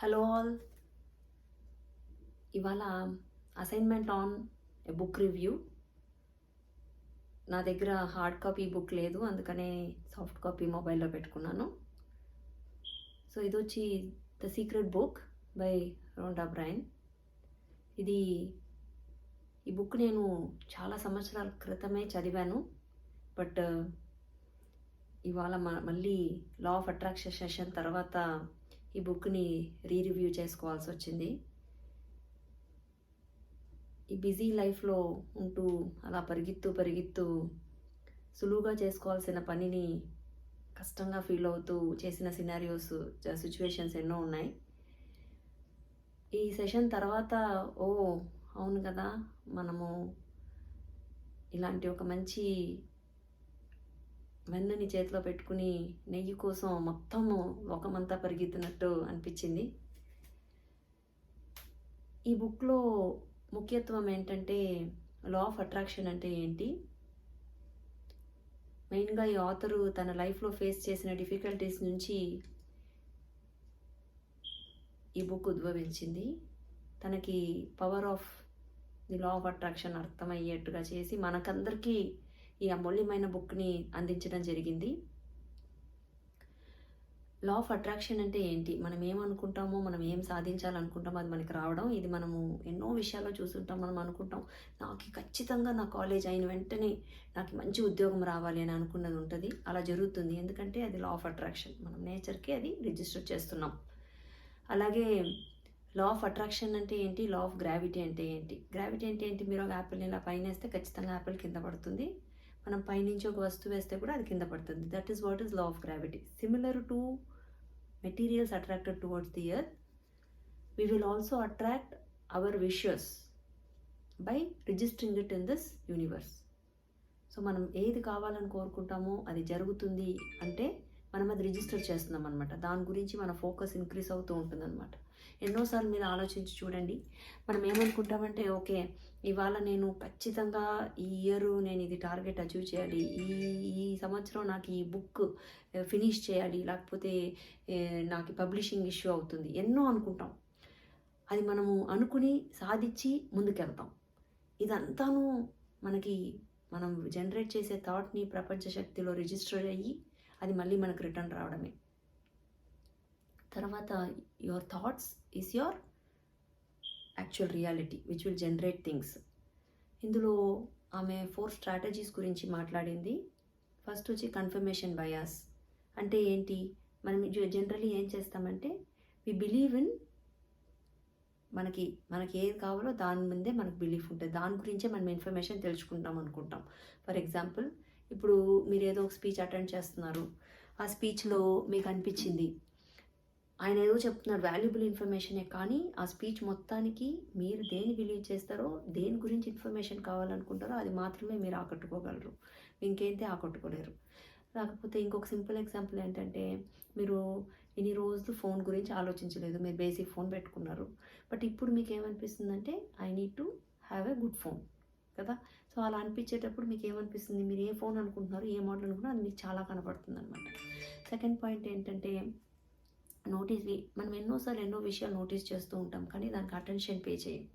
Hello all. ఇవాళ assignment on a book review. నా దగ్గర హార్డ్ కాపీ బుక్ లేదు, అందుకనే సాఫ్ట్ కాపీ మొబైల్లో పెట్టుకున్నాను. సో ఇది వచ్చి the secret book by రోండా brain. ఈ బుక్ నేను చాలా సంవత్సరాల క్రితమే చదివాను, బట్ ఇవాళ మళ్ళీ లా ఆఫ్ అట్రాక్షన్ సెషన్ తర్వాత ఈ బుక్ని రివ్యూ చేసుకోవాల్సి వచ్చింది. ఈ బిజీ లైఫ్లో ఉంటూ అలా పరిగెత్తు సులువుగా చేసుకోవాల్సిన పనిని కష్టంగా ఫీల్ అవుతూ చేసిన సిచ్యువేషన్స్ ఎన్నో ఉన్నాయి. ఈ సెషన్ తర్వాత అవును కదా, మనము ఇలాంటి ఒక మంచి వెన్నని చేతిలో పెట్టుకుని నెయ్యి కోసం మొత్తము లోకమంతా పరిగెత్తినట్టు అనిపించింది. ఈ బుక్లో ముఖ్యత్వం ఏంటంటే లా ఆఫ్ అట్రాక్షన్ అంటే ఏంటి, మెయిన్గా ఈ ఆథరు తన లైఫ్లో ఫేస్ చేసిన డిఫికల్టీస్ నుంచి ఈ బుక్ ఉద్భవించింది. తనకి power of the law of attraction అర్థమయ్యేట్టుగా చేసి మనకందరికీ ఈ అమూల్యమైన బుక్ని అందించడం జరిగింది. లా ఆఫ్ అట్రాక్షన్ అంటే ఏంటి, మనం ఏమనుకుంటామో, మనం ఏం సాధించాలనుకుంటామో అది మనకి రావడం. ఇది మనము ఎన్నో విషయాల్లో చూస్తుంటాం. మనం అనుకుంటాం, నాకు ఖచ్చితంగా నా కాలేజ్ అయిన వెంటనే నాకు మంచి ఉద్యోగం రావాలి అని అనుకున్నది ఉంటుంది. అలా జరుగుతుంది, ఎందుకంటే అది లా ఆఫ్ అట్రాక్షన్. మనం నేచర్కి అది రిజిస్టర్ చేస్తున్నాం. అలాగే లా ఆఫ్ అట్రాక్షన్ అంటే ఏంటి, లా ఆఫ్ గ్రావిటీ అంటే ఏంటి. గ్రావిటీ అంటే ఏంటి, మీరు ఒక యాపిల్ని ఇలా పైన వేస్తే ఖచ్చితంగా యాపిల్ కింద పడుతుంది. మనం పైనుంచి ఒక వస్తువు వేస్తే కూడా అది కింద పడుతుంది. That is what is law of gravity. Similar to materials attracted towards the earth, we will also attract our wishes by registering it in this universe. So మనం ఏది కావాలని కోరుకుంటామో అది జరుగుతుంది అంటే మనం అది రిజిస్టర్ చేస్తున్నాం అనమాట. దాని గురించి మన ఫోకస్ ఇంక్రీజ్ అవుతూ ఉంటుందన్నమాట. ఎన్నోసార్లు మీరు ఆలోచించి చూడండి, మనం ఏమనుకుంటామంటే ఓకే, ఇవాళ నేను ఖచ్చితంగా ఈ ఇయర్ నేను ఇది టార్గెట్ అచీవ్ చేయాలి, ఈ సంవత్సరం నాకు ఈ బుక్ ఫినిష్ చేయాలి, లేకపోతే నాకు పబ్లిషింగ్ ఇష్యూ అవుతుంది, ఎన్నో అనుకుంటాం. అది మనము అనుకుని సాధించి ముందుకెళ్తాం. ఇదంతాను మనం జనరేట్ చేసే థాట్ని ప్రపంచ శక్తిలో రిజిస్టర్ అయ్యి అది మళ్ళీ మనకు రిటర్న్ రావడమే. తర్వాత your thoughts is your actual reality which will generate things. ఇందులో ఆమె 4 స్ట్రాటజీస్ గురించి మాట్లాడింది. ఫస్ట్ వచ్చి కన్ఫర్మేషన్ బయాస్. అంటే ఏంటి, మనం జనరల్లీ ఏం చేస్తామంటే వి బిలీవ్ ఇన్ మనకి ఏది కావాలో దాని ముందే మనకు బిలీఫ్ ఉంటుంది, దాని గురించే మనం ఇన్ఫర్మేషన్ తెలుసుకుంటాం అనుకుంటాం. ఫర్ ఎగ్జాంపుల్, ఇప్పుడు మీరు ఏదో ఒక స్పీచ్ అటెండ్ చేస్తున్నారు, ఆ స్పీచ్లో మీకు అనిపించింది ఆయన ఏదో చెప్తున్నారు వాల్యుబుల్ ఇన్ఫర్మేషనే, కానీ ఆ స్పీచ్ మొత్తానికి మీరు దేని బిలీవ్ చేస్తారో, దేని గురించి ఇన్ఫర్మేషన్ కావాలనుకుంటారో అది మాత్రమే మీరు ఆకట్టుకోగలరు, ఇంకేంతే ఆకట్టుకోలేరు. లేకపోతే ఇంకొక సింపుల్ ఎగ్జాంపుల్ ఏంటంటే, మీరు ఇన్ని రోజులు ఫోన్ గురించి ఆలోచించలేదు, మీరు బేసిక్ ఫోన్ పెట్టుకున్నారు. బట్ ఇప్పుడు మీకు ఏమనిపిస్తుందంటే I need to have a good phone కదా. సో అలా అనిపించేటప్పుడు మీకు ఏమనిపిస్తుంది, మీరు ఏ ఫోన్ అనుకుంటున్నారు, ఏ మోడల్ అనుకుంటున్నారో అది మీకు చాలా కనపడుతుంది అనమాట. సెకండ్ పాయింట్ ఏంటంటే మనం ఎన్నో విషయాలు నోటీస్ చేస్తూ ఉంటాం, కానీ దానికి అటెన్షన్ పే చేయం.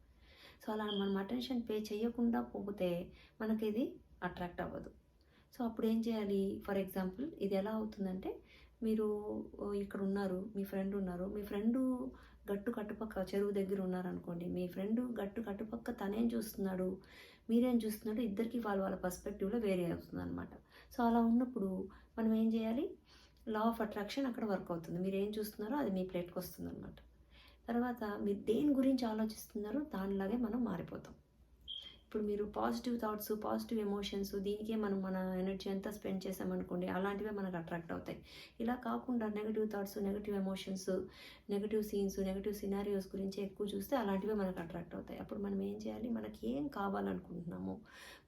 సో అలా మనం అటెన్షన్ పే చేయకుండా పోతే మనకి ఇది అట్రాక్ట్ అవ్వదు. సో అప్పుడు ఏం చేయాలి, ఫర్ ఎగ్జాంపుల్ ఇది ఎలా అవుతుందంటే, మీరు ఇక్కడ ఉన్నారు, మీ ఫ్రెండు గట్టు కట్టుపక్క చెరువు దగ్గర ఉన్నారనుకోండి, మీ ఫ్రెండు గట్టు కట్టుపక్క తనేం చూస్తున్నాడు, మీరేం చూస్తున్నాడు, ఇద్దరికి వాళ్ళ పర్స్పెక్టివ్లో వేరే అవుతుంది అనమాట. సో అలా ఉన్నప్పుడు మనం ఏం చేయాలి, లా ఆఫ్ అట్రాక్షన్ అక్కడ వర్క్ అవుతుంది. మీరు ఏం చూస్తున్నారో అది మీ ప్లేట్కి వస్తుంది అనమాట. తర్వాత మీరు దేని గురించి ఆలోచిస్తున్నారో దానిలాగే మనం మారిపోతాం. ఇప్పుడు మీరు పాజిటివ్ థాట్స్, పాజిటివ్ ఎమోషన్స్, దీనికే మన ఎనర్జీ అంతా స్పెండ్ చేసామనుకోండి, అలాంటివే మనకు అట్రాక్ట్ అవుతాయి. ఇలా కాకుండా negative thoughts, negative emotions, negative scenes, negative scenarios గురించి ఎక్కువ చూస్తే అలాంటివే మనకు అట్రాక్ట్ అవుతాయి. అప్పుడు మనం ఏం చేయాలి, మనకి ఏం కావాలనుకుంటున్నామో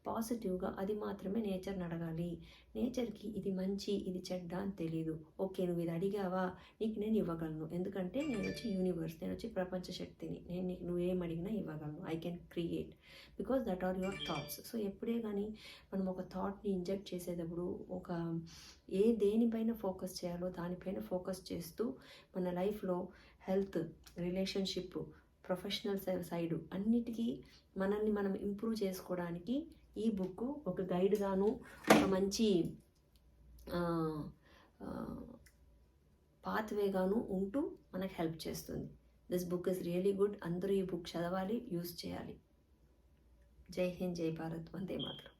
పాజిటివ్గా అది మాత్రమే నేచర్ని అడగాలి. నేచర్కి ఇది మంచి ఇది చెడ్డ అని తెలీదు. ఓకే, నువ్వు ఇది అడిగావా, నీకు నేను ఇవ్వగలను, ఎందుకంటే నేను వచ్చి యూనివర్స్, నేను వచ్చి ప్రపంచ శక్తిని, నువ్వేం అడిగినా ఇవ్వగలను. I can create because that are your thoughts. So ఎప్పుడే కానీ మనం ఒక థాట్ని ఇంజెక్ట్ చేసేటప్పుడు దేనిపైన ఫోకస్ చేయాలో దానిపైన ఫోకస్ చేస్తూ మన లైఫ్లో హెల్త్, రిలేషన్షిప్, ప్రొఫెషనల్ సైడు అన్నిటికీ మనల్ని మనం ఇంప్రూవ్ చేసుకోవడానికి ఈ బుక్ ఒక గైడ్గాను, ఒక మంచి పాత్వేగాను ఉంటూ మనకు హెల్ప్ చేస్తుంది. This book is really good. అందరూ ఈ బుక్ చదవాలి, యూస్ చేయాలి. జై హింద్, జై భారత్, వందే మాతరం.